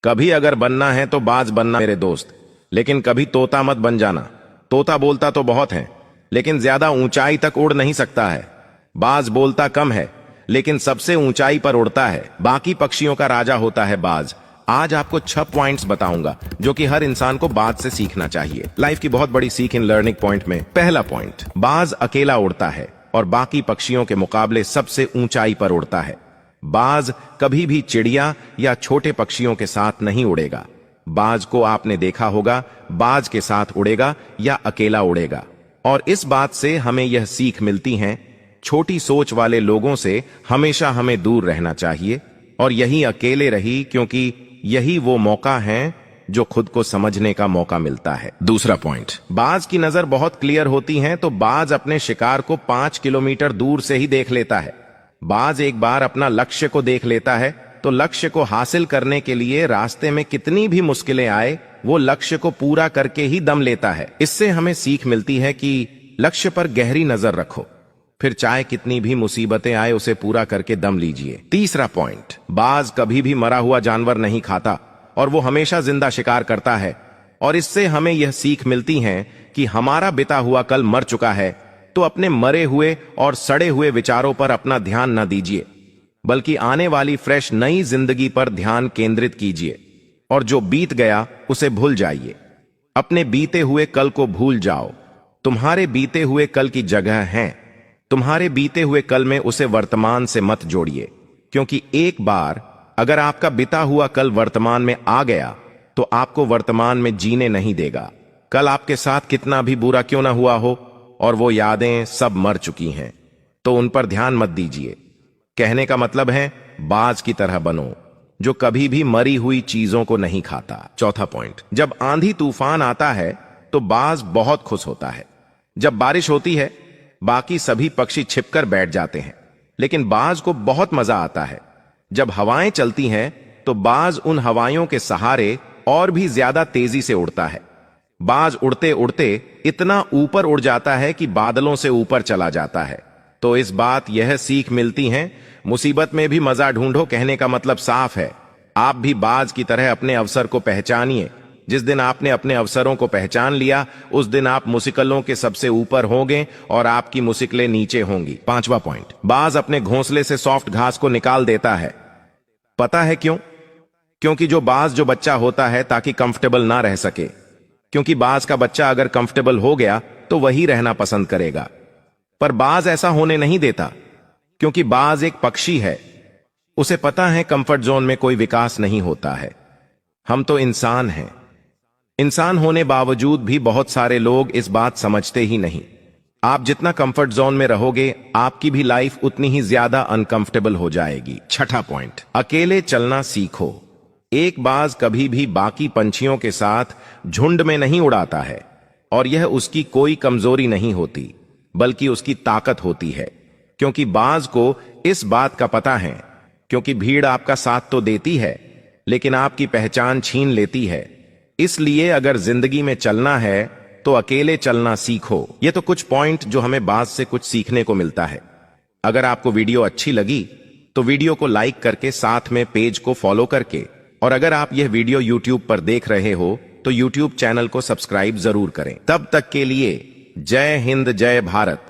कभी अगर बनना है तो बाज बनना मेरे दोस्त, लेकिन कभी तोता मत बन जाना। तोता बोलता तो बहुत है, लेकिन ज्यादा ऊंचाई तक उड़ नहीं सकता है। बाज बोलता कम है, लेकिन सबसे ऊंचाई पर उड़ता है। बाकी पक्षियों का राजा होता है बाज। आज आपको 6 पॉइंट्स बताऊंगा जो कि हर इंसान को बाज से सीखना चाहिए। लाइफ की बहुत बड़ी सीख इन लर्निंग पॉइंट में। पहला पॉइंट, बाज अकेला उड़ता है और बाकी पक्षियों के मुकाबले सबसे ऊंचाई पर उड़ता है। बाज कभी भी चिड़िया या छोटे पक्षियों के साथ नहीं उड़ेगा। बाज को आपने देखा होगा, बाज के साथ उड़ेगा या अकेला उड़ेगा। और इस बात से हमें यह सीख मिलती है, छोटी सोच वाले लोगों से हमेशा हमें दूर रहना चाहिए और यही अकेले रही, क्योंकि यही वो मौका है जो खुद को समझने का मौका मिलता है। दूसरा पॉइंट, बाज की नजर बहुत क्लियर होती है, तो बाज अपने शिकार को 5 किलोमीटर दूर से ही देख लेता है। बाज एक बार अपना लक्ष्य को देख लेता है तो लक्ष्य को हासिल करने के लिए रास्ते में कितनी भी मुश्किलें आए, वो लक्ष्य को पूरा करके ही दम लेता है। इससे हमें सीख मिलती है कि लक्ष्य पर गहरी नजर रखो, फिर चाहे कितनी भी मुसीबतें आए उसे पूरा करके दम लीजिए। तीसरा पॉइंट, बाज कभी भी मरा हुआ जानवर नहीं खाता और वो हमेशा जिंदा शिकार करता है। और इससे हमें यह सीख मिलती है कि हमारा बिता हुआ कल मर चुका है, तो अपने मरे हुए और सड़े हुए विचारों पर अपना ध्यान न दीजिए, बल्कि आने वाली फ्रेश नई जिंदगी पर ध्यान केंद्रित कीजिए। और जो बीत गया उसे भूल जाइए। अपने बीते हुए कल को भूल जाओ। तुम्हारे बीते हुए कल की जगह है। तुम्हारे बीते हुए कल में उसे वर्तमान से मत जोड़िए, क्योंकि एक बार अगर आपका बिता हुआ कल वर्तमान में आ गया तो आपको वर्तमान में जीने नहीं देगा। कल आपके साथ कितना भी बुरा क्यों ना हुआ हो और वो यादें सब मर चुकी हैं, तो उन पर ध्यान मत दीजिए। कहने का मतलब है, बाज की तरह बनो जो कभी भी मरी हुई चीजों को नहीं खाता। चौथा पॉइंट, जब आंधी तूफान आता है तो बाज बहुत खुश होता है। जब बारिश होती है बाकी सभी पक्षी छिपकर बैठ जाते हैं, लेकिन बाज को बहुत मजा आता है। जब हवाएं चलती हैं तो बाज उन हवाओं के सहारे और भी ज्यादा तेजी से उड़ता है। बाज उड़ते उड़ते इतना ऊपर उड़ जाता है कि बादलों से ऊपर चला जाता है। तो इस बात यह सीख मिलती है, मुसीबत में भी मजा ढूंढो। कहने का मतलब साफ है, आप भी बाज की तरह अपने अवसर को पहचानिए। जिस दिन आपने अपने अवसरों को पहचान लिया, उस दिन आप मुश्किलों के सबसे ऊपर होंगे और आपकी मुश्किलें नीचे होंगी। पांचवा पॉइंट, बाज अपने घोंसले से सॉफ्ट घास को निकाल देता है। पता है क्यों? क्योंकि जो बच्चा होता है ताकि कंफर्टेबल ना रह सके, क्योंकि बाज का बच्चा अगर कंफर्टेबल हो गया तो वही रहना पसंद करेगा। पर बाज ऐसा होने नहीं देता, क्योंकि बाज एक पक्षी है। उसे पता है कंफर्ट जोन में कोई विकास नहीं होता है। हम तो इंसान हैं। इंसान होने बावजूद भी बहुत सारे लोग इस बात समझते ही नहीं। आप जितना कंफर्ट जोन में रहोगे, आपकी भी लाइफ उतनी ही ज्यादा अनकंफर्टेबल हो जाएगी। छठा पॉइंट, अकेले चलना सीखो। एक बाज कभी भी बाकी पंछियों के साथ झुंड में नहीं उड़ाता है, और यह उसकी कोई कमजोरी नहीं होती, बल्कि उसकी ताकत होती है। क्योंकि बाज को इस बात का पता है, क्योंकि भीड़ आपका साथ तो देती है, लेकिन आपकी पहचान छीन लेती है। इसलिए अगर जिंदगी में चलना है तो अकेले चलना सीखो। ये तो कुछ पॉइंट जो हमें बाज से कुछ सीखने को मिलता है। अगर आपको वीडियो अच्छी लगी तो वीडियो को लाइक करके, साथ में पेज को फॉलो करके, और अगर आप यह वीडियो YouTube पर देख रहे हो तो YouTube चैनल को सब्सक्राइब जरूर करें। तब तक के लिए जय हिंद, जय भारत।